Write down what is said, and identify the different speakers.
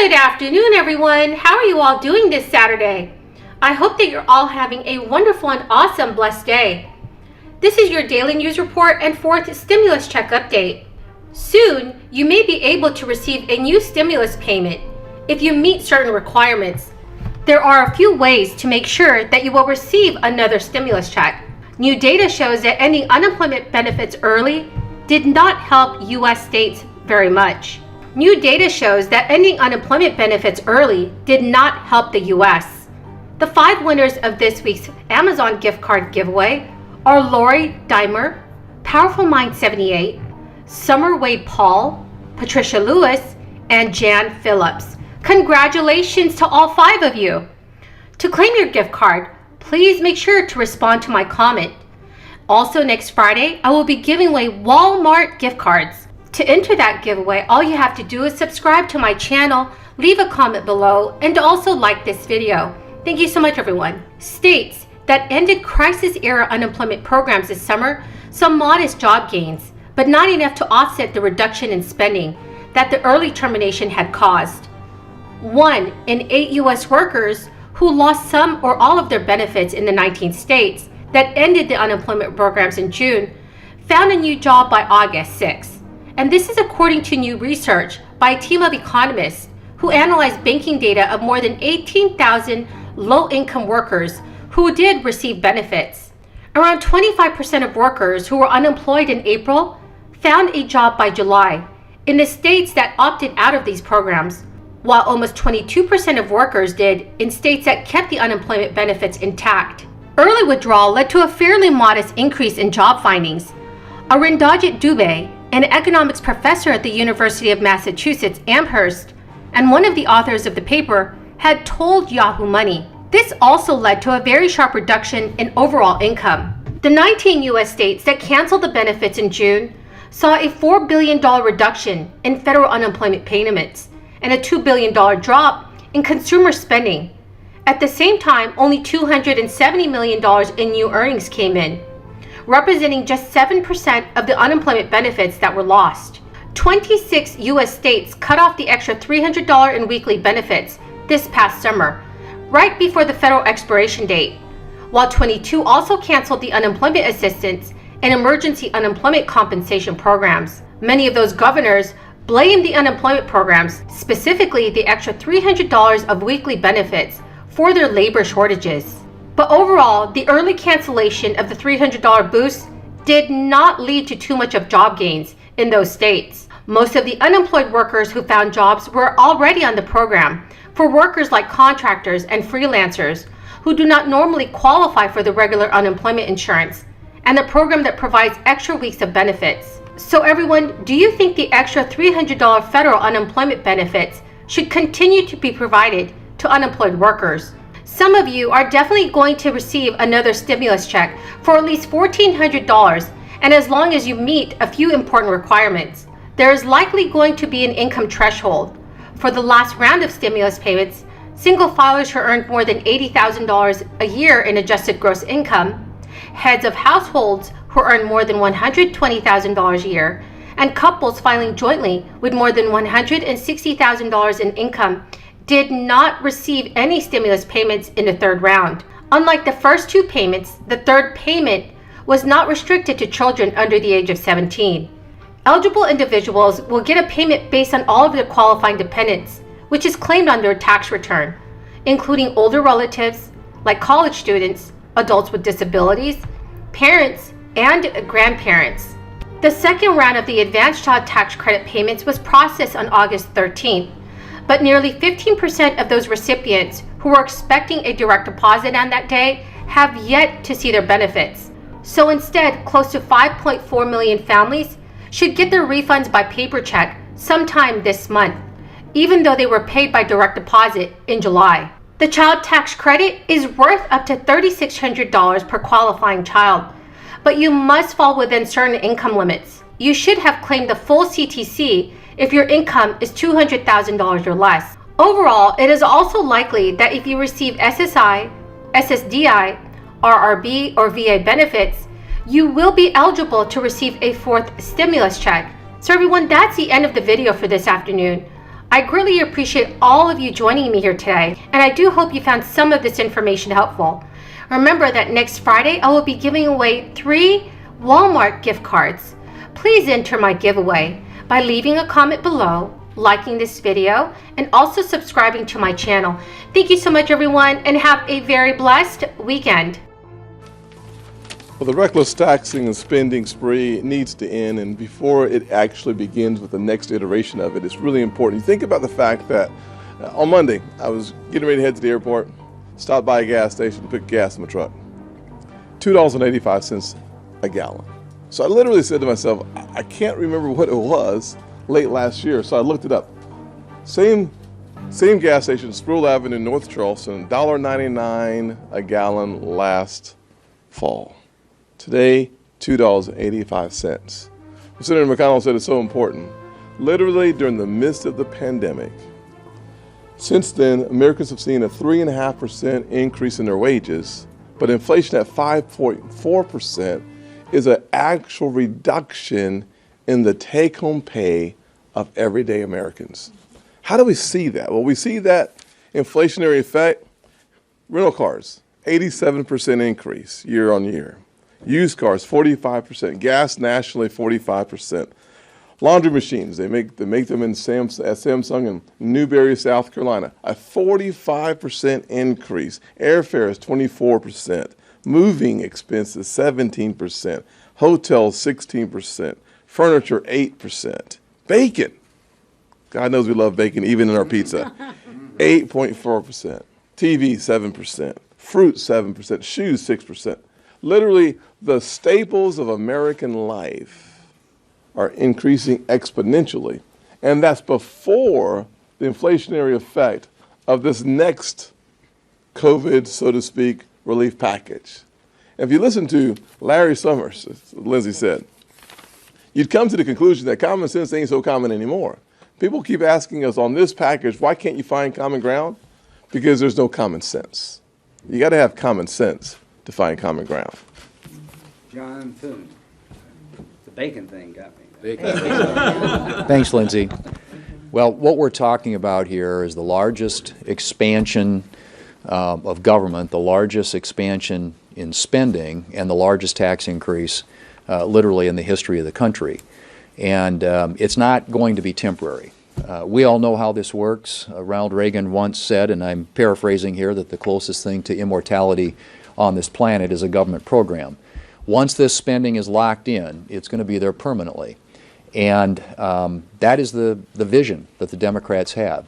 Speaker 1: Good afternoon, everyone. How are you all doing this Saturday? I hope that you're all having a wonderful and awesome, blessed day. This is your daily news report and fourth stimulus check update. Soon, you may be able to receive a new stimulus payment if you meet certain requirements. There are a few ways to make sure that you will receive another stimulus check. New data shows that ending unemployment benefits early did not help U.S. states very much. New data shows that ending unemployment benefits early did not help the U.S. The 5 winners of this week's Amazon gift card giveaway are Lori Dimer, Powerful Mind 78, Summer Wade Paul, Patricia Lewis, and Jan Phillips. Congratulations to all 5 of you. To claim your gift card, please make sure to respond to my comment. Also, next Friday, I will be giving away Walmart gift cards. To enter that giveaway, all you have to do is subscribe to my channel, leave a comment below, and also like this video. Thank you so much, everyone. States that ended crisis-era unemployment programs this summer saw modest job gains, but not enough to offset the reduction in spending that the early termination had caused. 1 in 8 U.S. workers who lost some or all of their benefits in the 19 states that ended the unemployment programs in June found a new job by August 6. And this is according to new research by a team of economists who analyzed banking data of more than 18,000 low-income workers who did receive benefits. Around 25% of workers who were unemployed in April found a job by July in the states that opted out of these programs, while almost 22% of workers did in states that kept the unemployment benefits intact. Early withdrawal led to a fairly modest increase in job findings. Arindajit Dubey, an economics professor at the University of Massachusetts Amherst and one of the authors of the paper, had told Yahoo Money. This also led to a very sharp reduction in overall income. The 19 U.S. states that canceled the benefits in June saw a $4 billion reduction in federal unemployment payments and a $2 billion drop in consumer spending. At the same time, only $270 million in new earnings came in, representing just 7% of the unemployment benefits that were lost. 26 U.S. states cut off the extra $300 in weekly benefits this past summer, right before the federal expiration date, while 22 also canceled the unemployment assistance and emergency unemployment compensation programs. Many of those governors blamed the unemployment programs, specifically the extra $300 of weekly benefits, for their labor shortages. But overall, the early cancellation of the $300 boost did not lead to too much of job gains in those states. Most of the unemployed workers who found jobs were already on the program. For workers like contractors and freelancers who do not normally qualify for the regular unemployment insurance and the program that provides extra weeks of benefits. So everyone, do you think the extra $300 federal unemployment benefits should continue to be provided to unemployed workers? Some of you are definitely going to receive another stimulus check for at least $1,400, and as long as you meet a few important requirements. There is likely going to be an income threshold. For the last round of stimulus payments, single filers who earned more than $80,000 a year in adjusted gross income, heads of households who earn more than $120,000 a year, and couples filing jointly with more than $160,000 in income did not receive any stimulus payments in the third round. Unlike the first 2 payments, the third payment was not restricted to children under the age of 17. Eligible individuals will get a payment based on all of their qualifying dependents, which is claimed on their tax return, including older relatives like college students, adults with disabilities, parents, and grandparents. The second round of the advanced child tax credit payments was processed on August 13th. But nearly 15% of those recipients who were expecting a direct deposit on that day have yet to see their benefits. So instead, close to 5.4 million families should get their refunds by paper check sometime this month, even though they were paid by direct deposit in July. The child tax credit is worth up to $3,600 per qualifying child, but you must fall within certain income limits. You should have claimed the full CTC if your income is $200,000 or less. Overall, it is also likely that if you receive SSI, SSDI, RRB, or VA benefits, you will be eligible to receive a 4th stimulus check. So everyone, that's the end of the video for this afternoon. I greatly appreciate all of you joining me here today, and I do hope you found some of this information helpful. Remember that next Friday I will be giving away 3 Walmart gift cards. Please enter my giveaway by leaving a comment below, liking this video, and also subscribing to my channel. Thank you so much, everyone, and have a very blessed weekend.
Speaker 2: Well, the reckless taxing and spending spree needs to end, and before it actually begins with the next iteration of it, it's really important. You think about the fact that on Monday, I was getting ready to head to the airport, stopped by a gas station to put gas in my truck. $2.85 a gallon. So I literally said to myself, I can't remember what it was late last year, so I looked it up. Same gas station, Sproul Avenue, North Charleston, $1.99 a gallon last fall. Today, $2.85. Senator McConnell said it's so important. Literally during the midst of the pandemic, since then, Americans have seen a 3.5% increase in their wages, but inflation at 5.4% is an actual reduction in the take-home pay of everyday Americans. How do we see that? Well, we see that inflationary effect. Rental cars, 87% increase year on year. Used cars, 45%. Gas nationally, 45%. Laundry machines, they make them at Samsung in Newberry, South Carolina, a 45% increase. Airfares, 24%. Moving expenses, 17%. Hotels, 16%. Furniture, 8%. Bacon, God knows we love bacon even in our pizza, 8.4%. TV, 7%. Fruit, 7%. Shoes, 6%. Literally, the staples of American life are increasing exponentially. And that's before the inflationary effect of this next COVID, so to speak, relief package. If you listen to Larry Summers, as Lindsay said, you'd come to the conclusion that common sense ain't so common anymore. People keep asking us on this package, why can't you find common ground? Because there's no common sense. You got to have common sense to find common ground.
Speaker 3: John Thune. The bacon thing got me.
Speaker 4: Thanks, Lindsay. Well, what we're talking about here is the largest expansion of government, the largest expansion in spending, and the largest tax increase literally in the history of the country. And it's not going to be temporary. We all know how this works. Ronald Reagan once said, and I'm paraphrasing here, that the closest thing to immortality on this planet is a government program. Once this spending is locked in, it's going to be there permanently. And that is the vision that the Democrats have.